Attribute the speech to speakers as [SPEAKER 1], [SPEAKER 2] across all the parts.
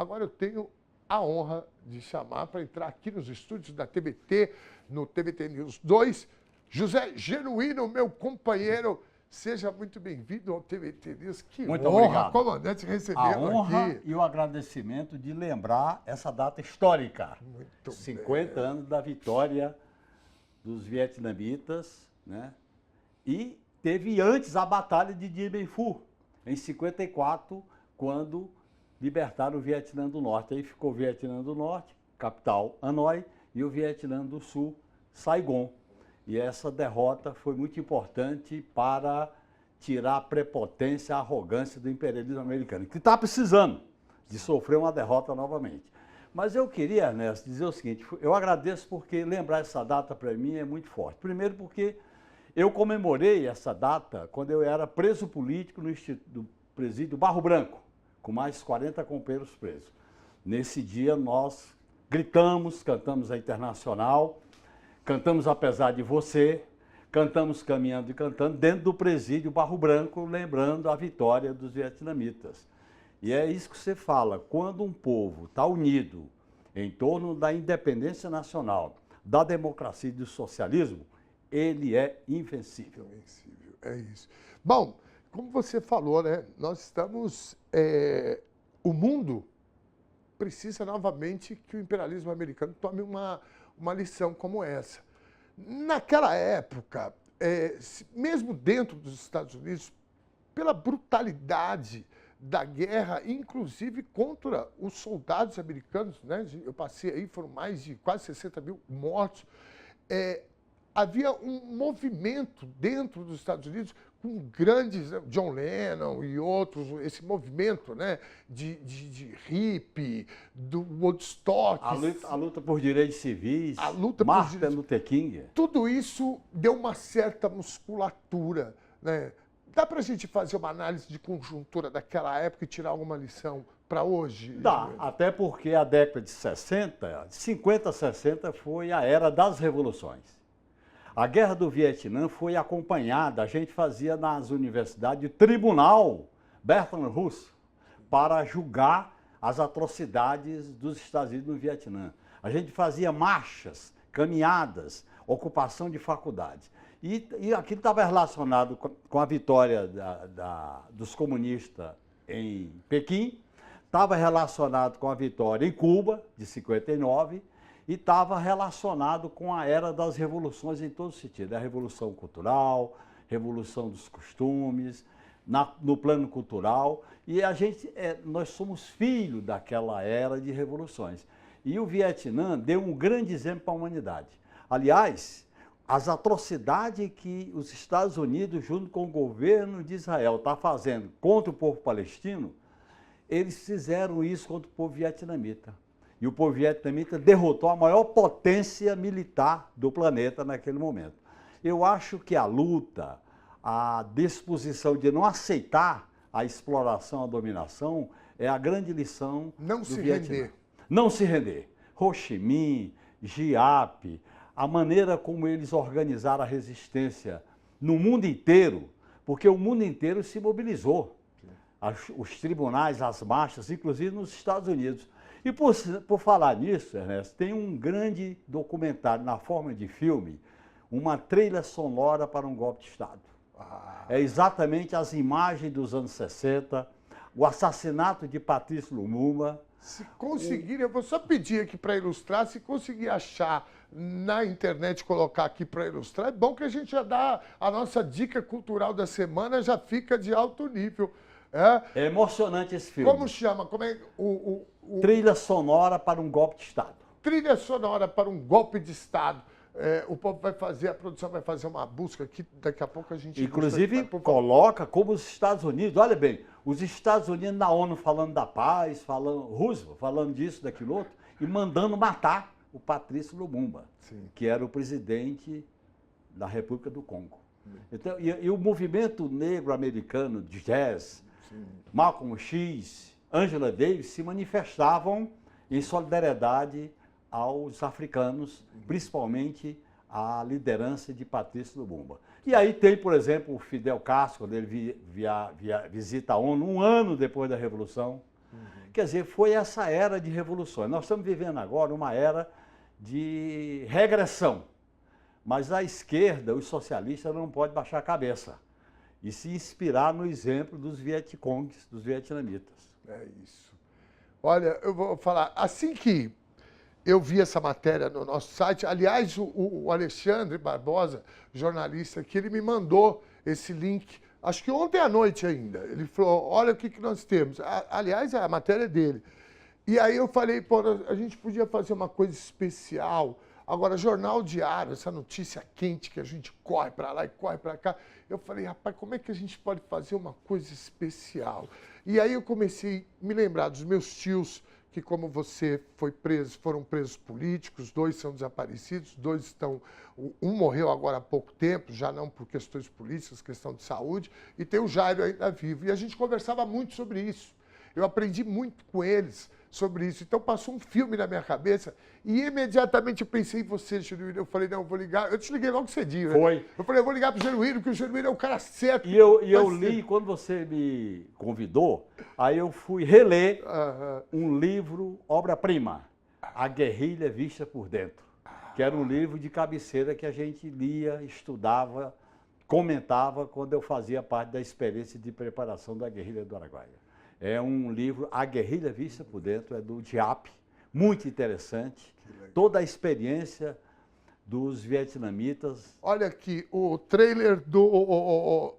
[SPEAKER 1] agora eu tenho a honra de chamar para entrar aqui nos estúdios da TVT, no TVT News 2, José Genuíno, meu companheiro. Seja muito bem-vindo ao TVT News. Que
[SPEAKER 2] muito
[SPEAKER 1] honra,
[SPEAKER 2] obrigado.
[SPEAKER 1] comandante, recebê-lo aqui.
[SPEAKER 2] A honra e o agradecimento de lembrar essa data histórica.
[SPEAKER 1] Muito
[SPEAKER 2] 50
[SPEAKER 1] bem.
[SPEAKER 2] anos da vitória dos vietnamitas, né? E teve antes a Batalha de Dien Bien Phu, em 54, quando libertaram o Vietnã do Norte. Aí ficou o Vietnã do Norte, capital Hanoi, e o Vietnã do Sul, Saigon. E essa derrota foi muito importante para tirar a prepotência, a arrogância do imperialismo americano, que está precisando de sofrer uma derrota novamente. Mas eu queria, Ernesto, dizer o seguinte, eu agradeço porque lembrar essa data para mim é muito forte. Primeiro porque eu comemorei essa data quando eu era preso político no presídio Barro Branco, com mais 40 companheiros presos. Nesse dia nós gritamos, cantamos a Internacional, cantamos Apesar de Você, cantamos Caminhando e Cantando, dentro do presídio Barro Branco, lembrando a vitória dos vietnamitas. E é isso que você fala, quando um povo está unido em torno da independência nacional, da democracia e do socialismo, ele é invencível.
[SPEAKER 1] Invencível, é isso. Bom, como você falou, né, nós estamos... o mundo precisa novamente que o imperialismo americano tome uma lição como essa. Naquela época, mesmo dentro dos Estados Unidos, pela brutalidade da guerra, inclusive contra os soldados americanos, né? Eu passei aí, foram mais de quase 60 mil mortos, havia um movimento dentro dos Estados Unidos com grandes, né, John Lennon e outros, esse movimento, né, de hippie, do Woodstock.
[SPEAKER 2] A luta por direitos civis,
[SPEAKER 1] a luta
[SPEAKER 2] Martin
[SPEAKER 1] por
[SPEAKER 2] Luther King.
[SPEAKER 1] Tudo isso deu uma certa musculatura, né? Dá para a gente fazer uma análise de conjuntura daquela época e tirar alguma lição para hoje?
[SPEAKER 2] Dá, até porque a década de 60, 50, 60 foi a era das revoluções. A Guerra do Vietnã foi acompanhada, a gente fazia nas universidades tribunal Bertrand Russell para julgar as atrocidades dos Estados Unidos no Vietnã. A gente fazia marchas, caminhadas, ocupação de faculdades. E aquilo estava relacionado com a vitória dos comunistas em Pequim, estava relacionado com a vitória em Cuba, de 59, e estava relacionado com a era das revoluções em todo sentido. A revolução cultural, revolução dos costumes, no plano cultural. E nós somos filhos daquela era de revoluções. E o Vietnã deu um grande exemplo para a humanidade. Aliás, as atrocidades que os Estados Unidos, junto com o governo de Israel, está fazendo contra o povo palestino, eles fizeram isso contra o povo vietnamita. E o povo vietnamita derrotou a maior potência militar do planeta naquele momento. Eu acho que a luta, a disposição de não aceitar a exploração, a dominação, é a grande lição do Vietnã. Não se render. Ho Chi Minh, Giap, a maneira como eles organizaram a resistência no mundo inteiro, porque o mundo inteiro se mobilizou. Os tribunais, as marchas, inclusive nos Estados Unidos. E por falar nisso, Ernesto, tem um grande documentário na forma de filme, uma trilha sonora para um golpe de Estado. É exatamente as imagens dos anos 60, o assassinato de Patrício Lumumba.
[SPEAKER 1] Se conseguir, eu vou só pedir aqui para ilustrar, se conseguir achar na internet, colocar aqui para ilustrar, é bom que a gente já dá a nossa dica cultural da semana, já fica de alto nível.
[SPEAKER 2] É emocionante esse filme.
[SPEAKER 1] Como chama? Como é
[SPEAKER 2] Trilha sonora para um golpe de Estado.
[SPEAKER 1] Trilha sonora para um golpe de Estado. O povo vai fazer, a produção vai fazer uma busca aqui, daqui a pouco a gente...
[SPEAKER 2] Inclusive, coloca como os Estados Unidos, olha bem, os Estados Unidos na ONU falando da paz, Roosevelt falando disso, daquilo outro, e mandando matar o Patrício Lumumba, que era o presidente da República do Congo. Então, e o movimento negro americano de jazz, Malcolm X, Angela Davis, se manifestavam em solidariedade aos africanos, principalmente a liderança de Patrício Lumumba. E aí tem, por exemplo, o Fidel Castro, quando ele visita a ONU, um ano depois da Revolução, Quer dizer, foi essa era de revoluções. Nós estamos vivendo agora uma era de regressão. Mas a esquerda, os socialistas, não podem baixar a cabeça e se inspirar no exemplo dos Vietcongs, dos vietnamitas.
[SPEAKER 1] É isso. Olha, eu vou falar, assim que eu vi essa matéria no nosso site, aliás, o Alexandre Barbosa, jornalista aqui, ele me mandou esse link, acho que ontem à noite ainda. Ele falou, olha o que nós temos. Aliás, a matéria é dele. E aí eu falei, pô, a gente podia fazer uma coisa especial. Agora, jornal diário, essa notícia quente que a gente corre para lá e corre para cá. Eu falei, rapaz, como é que a gente pode fazer uma coisa especial? E aí eu comecei a me lembrar dos meus tios, que como você foi preso, foram presos políticos, 2 são desaparecidos, 2 estão... Um morreu agora há pouco tempo, já não por questões políticas, questão de saúde, e tem o Jairo ainda vivo. E a gente conversava muito sobre isso. Eu aprendi muito com eles sobre isso. Então passou um filme na minha cabeça e imediatamente eu pensei em você, Genuíno. Eu falei, não, eu vou ligar. Eu te liguei logo cedinho, né?
[SPEAKER 2] Foi.
[SPEAKER 1] Eu falei, eu vou ligar pro Genuíno, porque o Genuíno é o cara certo.
[SPEAKER 2] E eu li, quando você me convidou, aí eu fui reler um livro, obra-prima, A Guerrilha Vista por Dentro, que era um livro de cabeceira que a gente lia, estudava, comentava quando eu fazia parte da experiência de preparação da Guerrilha do Araguaia. É um livro, A Guerrilha Vista por Dentro, é do Diap, muito interessante. Toda a experiência dos vietnamitas.
[SPEAKER 1] Olha aqui, o trailer do...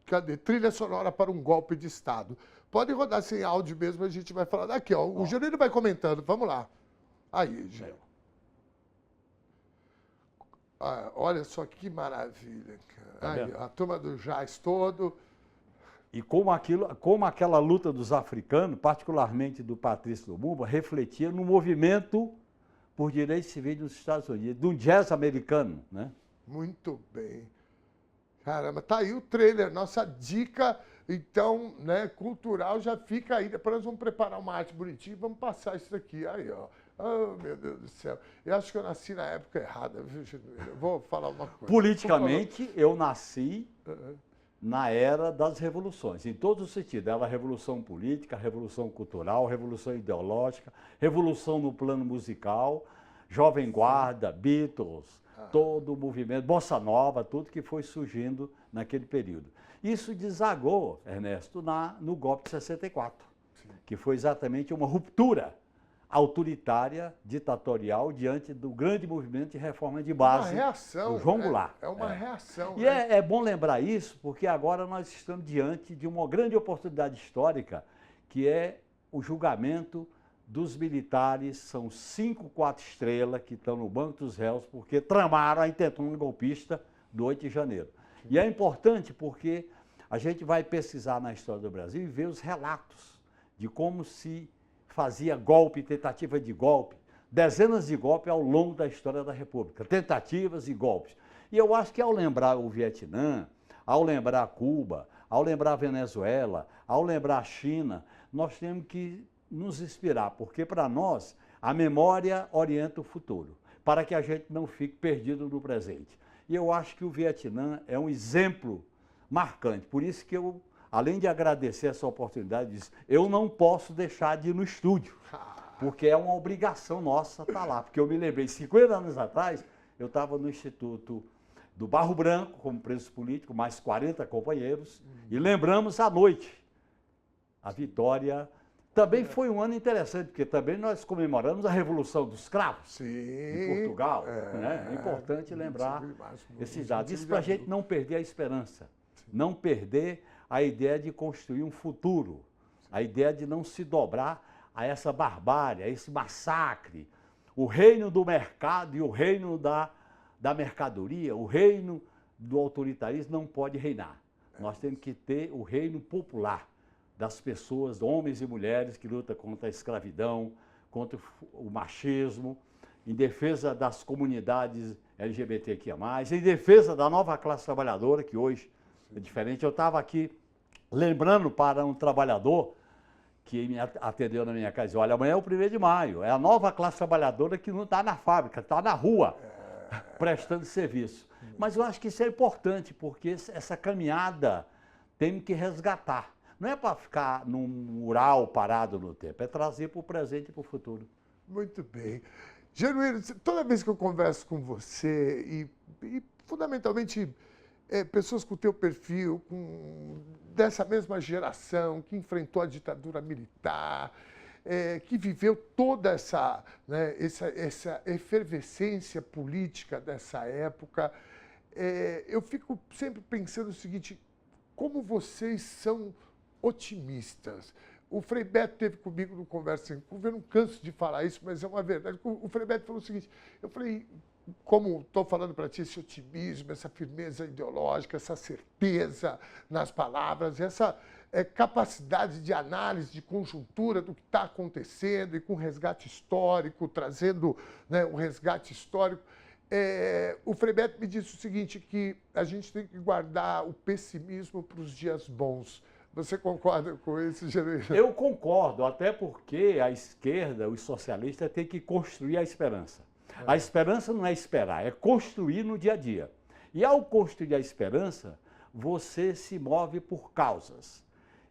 [SPEAKER 1] cadê? Trilha sonora para um golpe de Estado. Pode rodar sem áudio mesmo, a gente vai falar daqui, ó. O Genuíno vai comentando, vamos lá. Aí, Gê. Olha só que maravilha, cara. Aí, a turma do Jazz todo...
[SPEAKER 2] E como aquela luta dos africanos, particularmente do Patrício Lumumba, refletia no movimento por direitos civis dos Estados Unidos, do jazz americano, né?
[SPEAKER 1] Muito bem. Caramba, tá aí o trailer, nossa dica, então, né, cultural já fica aí. Depois nós vamos preparar uma arte bonitinha e vamos passar isso daqui. Aí, ó. Oh, meu Deus do céu. Eu acho que eu nasci na época errada, viu, Genuíno? Eu vou falar uma coisa.
[SPEAKER 2] Politicamente, eu nasci... na era das revoluções, em todos os sentidos. Era a revolução política, a revolução cultural, a revolução ideológica, revolução no plano musical, Jovem Guarda, Beatles, todo o movimento, Bossa Nova, tudo que foi surgindo naquele período. Isso desagou, Ernesto, no golpe de 64, que foi exatamente uma ruptura autoritária, ditatorial, diante do grande movimento de reforma de base do João Goulart.
[SPEAKER 1] É uma reação.
[SPEAKER 2] E é bom lembrar isso, porque agora nós estamos diante de uma grande oportunidade histórica, que é o julgamento dos militares, são 5 4 estrelas que estão no banco dos réus, porque tramaram a intentona golpista do 8 de janeiro. E é importante porque a gente vai pesquisar na história do Brasil e ver os relatos de como se fazia golpe, tentativa de golpe, dezenas de golpes ao longo da história da República, tentativas e golpes. E eu acho que ao lembrar o Vietnã, ao lembrar Cuba, ao lembrar a Venezuela, ao lembrar a China, nós temos que nos inspirar, porque para nós a memória orienta o futuro, para que a gente não fique perdido no presente. E eu acho que o Vietnã é um exemplo marcante, por isso que eu, além de agradecer essa oportunidade, disse, eu não posso deixar de ir no estúdio, porque é uma obrigação nossa estar lá. Porque eu me lembrei, 50 anos atrás, eu estava no Instituto do Barro Branco, como preso político, mais 40 companheiros, e lembramos à noite a vitória. Também foi um ano interessante, porque também nós comemoramos a Revolução dos Cravos em Portugal. Né? É importante lembrar esses dados. Isso para a gente não perder a esperança, não perder a ideia de construir um futuro, a ideia de não se dobrar a essa barbárie, a esse massacre. O reino do mercado e o reino da mercadoria, o reino do autoritarismo não pode reinar. Nós temos que ter o reino popular das pessoas, homens e mulheres que lutam contra a escravidão, contra o machismo, em defesa das comunidades LGBTQIA+, em defesa da nova classe trabalhadora, que hoje é diferente. Eu estava aqui lembrando para um trabalhador que me atendeu na minha casa, olha, amanhã é o 1º de maio, é a nova classe trabalhadora que não está na fábrica, está na rua, prestando serviço. Mas eu acho que isso é importante, porque essa caminhada tem que resgatar. não é para ficar num mural parado no tempo, é trazer para o presente e para o futuro.
[SPEAKER 1] Muito bem. Genuíno, toda vez que eu converso com você e fundamentalmente pessoas com o teu perfil, dessa mesma geração, que enfrentou a ditadura militar, que viveu toda essa, né, essa efervescência política dessa época, eu fico sempre pensando o seguinte, como vocês são otimistas. O Frei Beto esteve comigo no Conversa em Curva, eu não canso de falar isso, mas é uma verdade. O Frei Beto falou o seguinte, eu falei, como estou falando para ti, esse otimismo, essa firmeza ideológica, essa certeza nas palavras, essa capacidade de análise, de conjuntura do que está acontecendo e com resgate histórico, trazendo, né, um resgate histórico. O Frei Beto me disse o seguinte, que a gente tem que guardar o pessimismo para os dias bons. Você concorda com isso, Genuíno?
[SPEAKER 2] Eu concordo, até porque a esquerda, os socialistas, têm que construir a esperança. A esperança não é esperar, é construir no dia a dia. E ao construir a esperança, você se move por causas.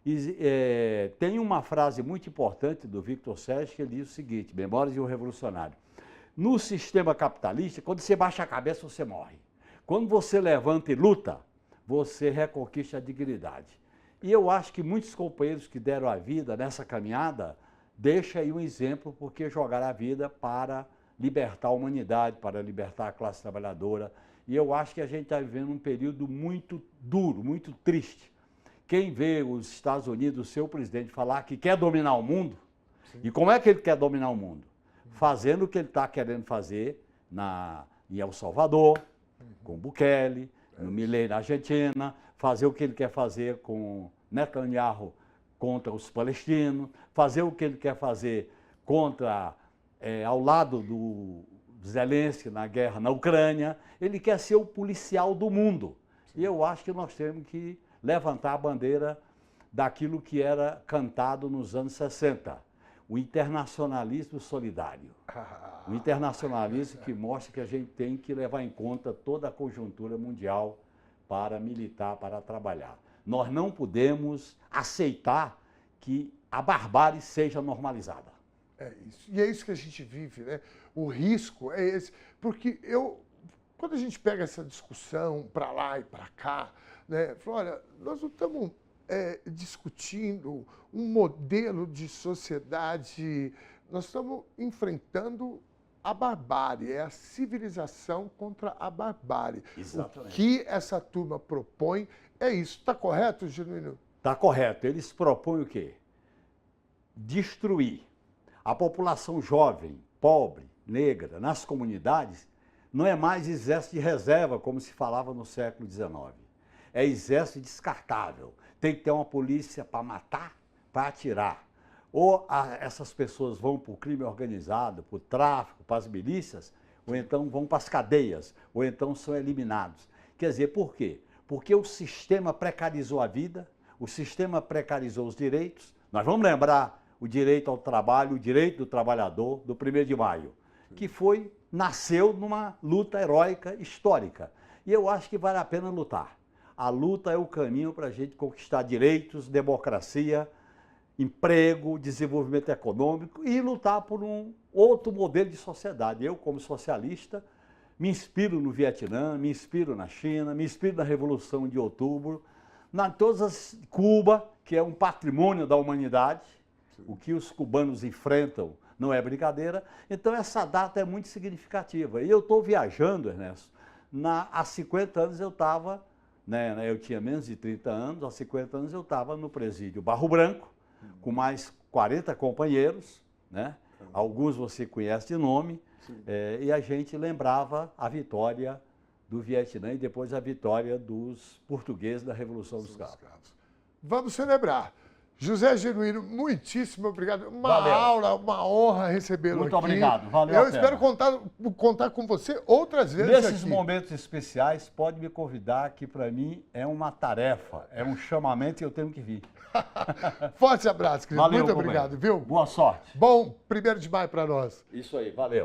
[SPEAKER 2] E, tem uma frase muito importante do Victor Sérgio que ele diz o seguinte, Memórias de um Revolucionário. No sistema capitalista, quando você baixa a cabeça, você morre. Quando você levanta e luta, você reconquista a dignidade. E eu acho que muitos companheiros que deram a vida nessa caminhada, deixam aí um exemplo, porque jogaram a vida para libertar a humanidade, para libertar a classe trabalhadora. E eu acho que a gente está vivendo um período muito duro, muito triste. Quem vê os Estados Unidos, o seu presidente, falar que quer dominar o mundo, sim, e como é que ele quer dominar o mundo? Fazendo o que ele está querendo fazer em El Salvador, com Bukele, no Milei na Argentina, fazer o que ele quer fazer com Netanyahu contra os palestinos, fazer o que ele quer fazer ao lado do Zelensky na guerra na Ucrânia. Ele quer ser o policial do mundo. E eu acho que nós temos que levantar a bandeira daquilo que era cantado nos anos 60. O internacionalismo solidário. O internacionalismo que mostra que a gente tem que levar em conta toda a conjuntura mundial para militar, para trabalhar. Nós não podemos aceitar que a barbárie seja normalizada.
[SPEAKER 1] É isso. E é isso que a gente vive, né? O risco é esse. Porque quando a gente pega essa discussão para lá e para cá, né? Fala, olha, nós não estamos discutindo um modelo de sociedade, nós estamos enfrentando a barbárie, é a civilização contra a barbárie.
[SPEAKER 2] Exatamente.
[SPEAKER 1] O que essa turma propõe é isso. Está correto, Genuíno?
[SPEAKER 2] Está correto. Eles propõem o quê? Destruir a população jovem, pobre, negra, nas comunidades, não é mais exército de reserva, como se falava no século XIX. É exército descartável. Tem que ter uma polícia para matar, para atirar. Ou essas pessoas vão para o crime organizado, para o tráfico, para as milícias, ou então vão para as cadeias, ou então são eliminados. Quer dizer, por quê? Porque o sistema precarizou a vida, o sistema precarizou os direitos. Nós vamos lembrar o direito ao trabalho, o direito do trabalhador, do 1º de maio, que nasceu numa luta heróica histórica. E eu acho que vale a pena lutar. A luta é o caminho para a gente conquistar direitos, democracia, emprego, desenvolvimento econômico e lutar por um outro modelo de sociedade. Eu, como socialista, me inspiro no Vietnã, me inspiro na China, me inspiro na Revolução de Outubro, Cuba, que é um patrimônio da humanidade. Sim. O que os cubanos enfrentam não é brincadeira. Então, essa data é muito significativa. E eu estou viajando, Ernesto. Há 50 anos eu estava, eu tinha menos de 30 anos, há 50 anos eu estava no presídio Barro Branco, com mais 40 companheiros, né? Alguns você conhece de nome, e a gente lembrava a vitória do Vietnã e depois a vitória dos portugueses da Revolução dos Cravos.
[SPEAKER 1] Vamos celebrar. José Genuíno, muitíssimo obrigado.
[SPEAKER 2] Valeu.
[SPEAKER 1] Aula, uma honra recebê-lo aqui.
[SPEAKER 2] Muito obrigado, valeu.
[SPEAKER 1] Eu espero contar com você outras vezes
[SPEAKER 2] Nesses
[SPEAKER 1] aqui.
[SPEAKER 2] momentos especiais, pode me convidar, que para mim é uma tarefa, é um chamamento e eu tenho que vir.
[SPEAKER 1] Forte abraço, querido.
[SPEAKER 2] Valeu,
[SPEAKER 1] muito obrigado, viu?
[SPEAKER 2] Boa sorte.
[SPEAKER 1] Bom 1º de maio para nós.
[SPEAKER 2] Isso aí, valeu.